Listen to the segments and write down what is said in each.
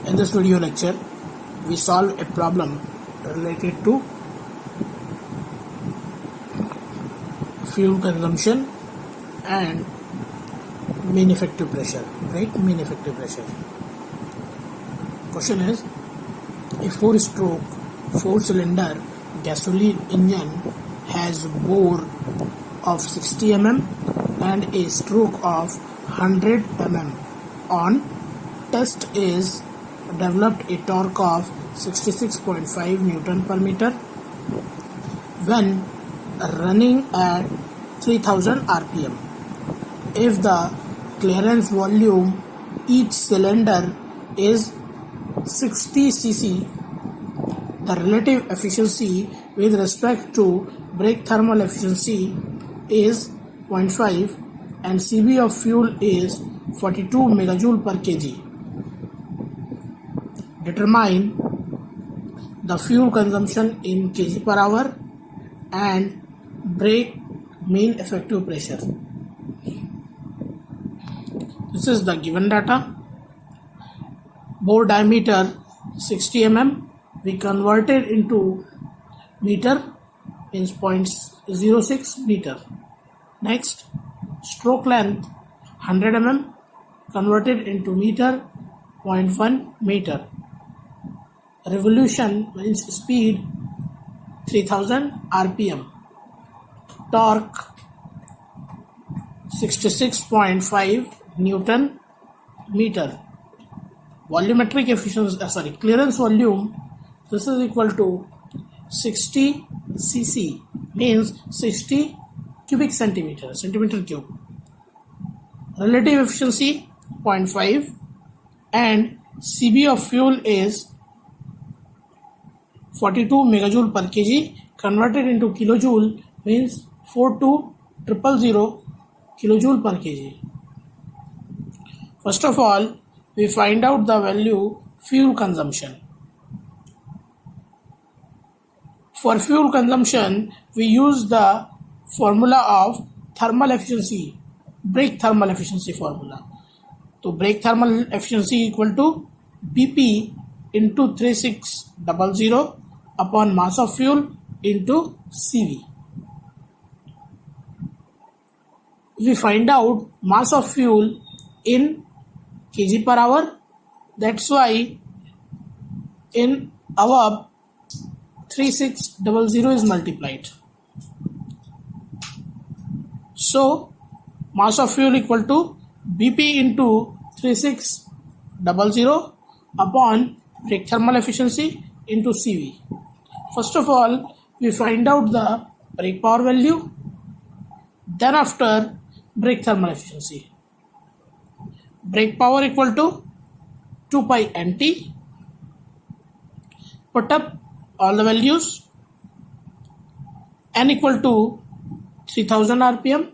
In this video lecture, we solve a problem related to fuel consumption and mean effective pressure, right? Mean effective pressure. Question is, a 4-stroke 4-cylinder gasoline engine has bore of 60 mm and a stroke of 100 mm. On test is developed a torque of 66.5 Newton per meter when running at 3000 rpm. If the clearance volume each cylinder is 60 cc, the relative efficiency with respect to brake thermal efficiency is 0.5 and Cv of fuel is 42 megajoule per kg. Determine the fuel consumption in kg per hour and brake mean effective pressure. This is the given data. Bore diameter 60 mm. We converted into meter, means 0.06 meter. Next, stroke length 100 mm converted into meter, 0.1 meter. Revolution means speed 3000 rpm. Torque 66.5 Newton meter. Volumetric efficiency, clearance volume, this is equal to 60 cc, means 60 cubic centimeter cube. Relative efficiency 0.5 and Cv of fuel is 42 megajoule per kg converted into kilojoule, means 42000 kilojoule per kg. First of all, we find out the value fuel consumption. For fuel consumption, we use the formula of thermal efficiency, brake thermal efficiency formula. So brake thermal efficiency equal to BP into 3600 upon mass of fuel into Cv. We find out mass of fuel in kg per hour. That's why in above 3600 is multiplied. So mass of fuel equal to BP into 3600 upon brake thermal efficiency into Cv. First of all, we find out the brake power value, then after brake thermal efficiency. Brake power equal to 2 pi nt. Put up all the values. N equal to 3000 rpm.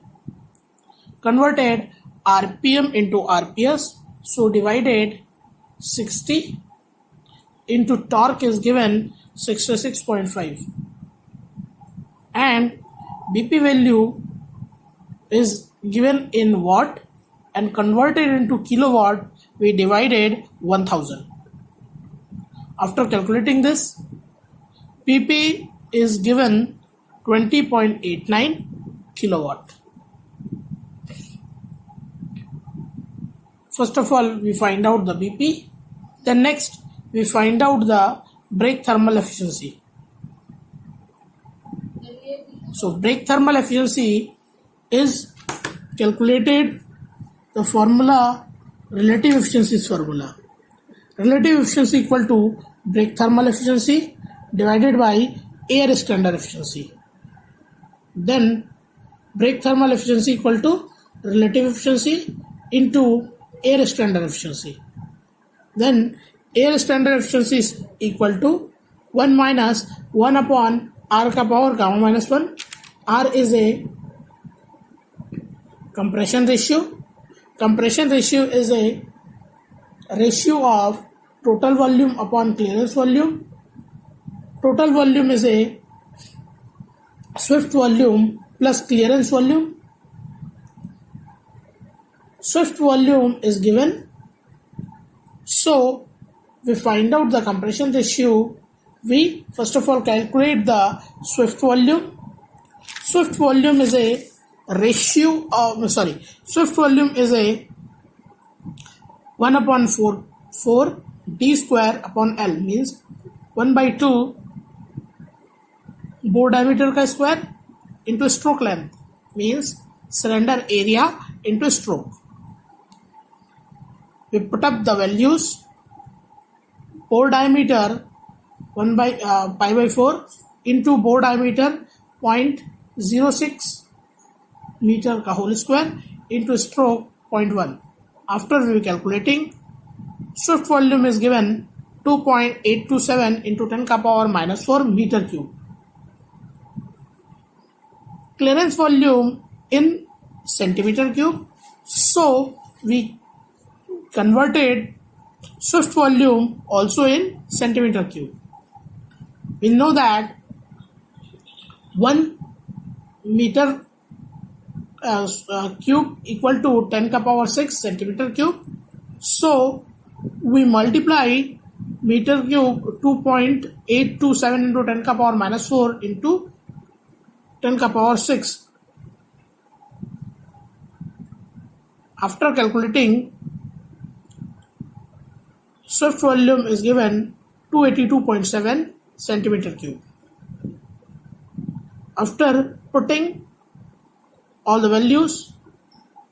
Converted rpm into rps. So divided 60 into torque is given 66.5. And BP value is given in watt and converted into kilowatt, we divided 1000. After calculating this, PP is given 20.89 kilowatt. First of all, we find out the BP. Then next, we find out the brake thermal efficiency. So brake thermal efficiency is calculated the formula, relative efficiency formula. Relative efficiency equal to brake thermal efficiency divided by air standard efficiency. Then brake thermal efficiency equal to relative efficiency into air standard efficiency. Then air standard efficiency is equal to 1 minus 1 upon r ka power gamma minus 1. R is a compression ratio. Compression ratio is a ratio of total volume upon clearance volume. Total volume is a swift volume plus clearance volume. Swift volume is given. So we find out the compression ratio, we first of all calculate the swift volume. Swift volume is a ratio of, swift volume is a 1 upon 4 d square upon L, means 1 by 2 bore diameter का square into stroke length, means cylinder area into stroke. We put up the values. Bore diameter 1 by pi by 4 into bore diameter 0.06 meter का whole square into stroke 0.1. After we calculating, swift volume is given 2.827 into 10 ka power minus 4 meter cube. Clearance volume in centimeter cube. So we converted swift volume also in centimeter cube. We know that 1 meter cube equal to 10 ka power 6 centimeter cube. So we multiply meter cube 2.827 into 10 ka power minus 4 into 10 ka power 6. After calculating, swift volume is given 282.7 centimeter cube. After putting all the values,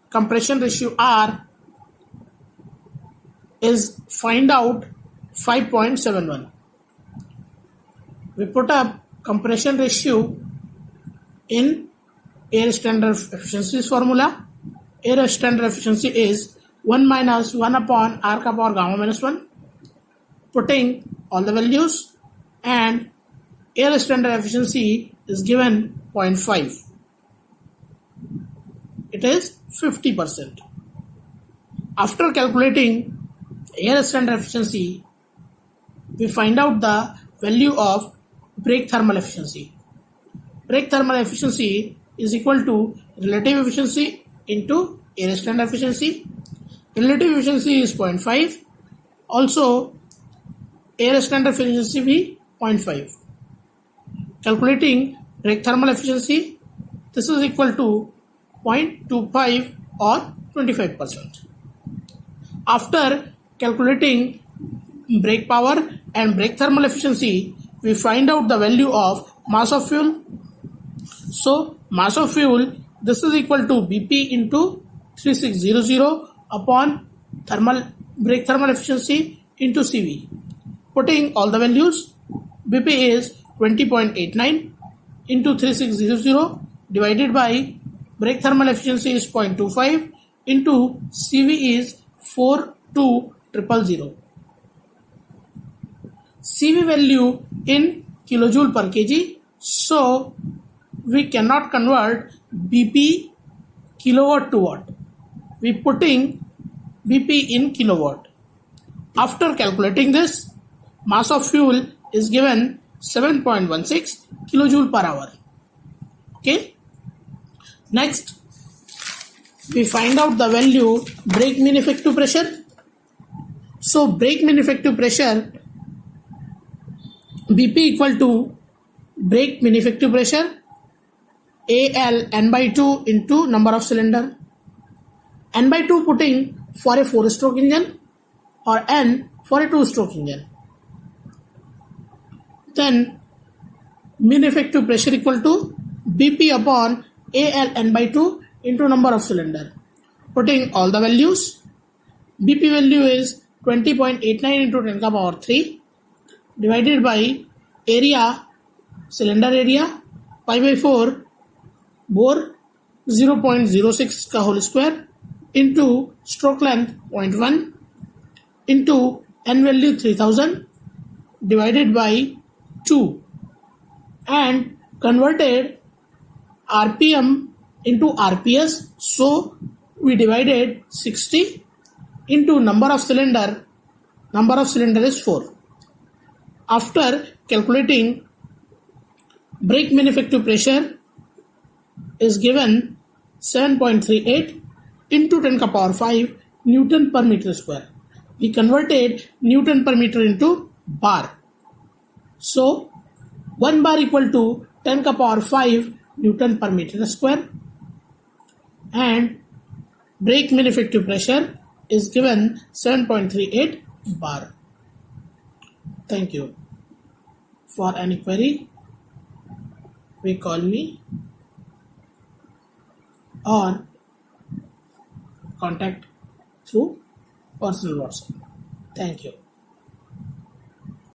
compression ratio R is find out 5.71. We put up compression ratio in air standard efficiency formula. Air standard efficiency is 1 minus 1 upon R ka power gamma minus 1. Putting all the values, and air standard efficiency is given 0.5. It is 50%. After calculating air standard efficiency, we find out the value of brake thermal efficiency. Brake thermal efficiency is equal to relative efficiency into air standard efficiency. Relative efficiency is 0.5. Also, air standard efficiency be 0.5. Calculating brake thermal efficiency, this is equal to 0.25 or 25%. After calculating brake power and brake thermal efficiency, we find out the value of mass of fuel. So mass of fuel, this is equal to BP into 3600 upon brake thermal efficiency into CV. Putting all the values, BP is 20.89 into 3600 divided by brake thermal efficiency is 0.25 into CV is 42000. CV value in kilojoule per kg. So we cannot convert BP kilowatt to watt. We putting BP in kilowatt. After calculating this, mass of fuel is given 7.16 kilojoule per hour. Okay. Next, we find out the value brake mean effective pressure. So brake mean effective pressure, BP equal to brake mean effective pressure AL N by 2 into number of cylinder. N by 2 putting for a 4-stroke engine or N for a 2-stroke engine. Then mean effective pressure equal to BP upon AL N by 2 into number of cylinder. Putting all the values, BP value is 20.89 into 10 ka power 3 divided by area, cylinder area, pi by 4 bore 0.06 ka whole square into stroke length 0.1 into N value 3000 divided by 2 and converted RPM into RPS. So we divided 60 into number of cylinder is 4. After calculating brake mean effective pressure is given 7.38 into 10 ka power 5 Newton per meter square. we converted Newton per meter into bar. So 1 bar equal to 10 ka power 5 Newton per meter square, and brake mean effective pressure is given 7.38 bar. Thank you. For any query, call me or contact through personal WhatsApp. Thank you.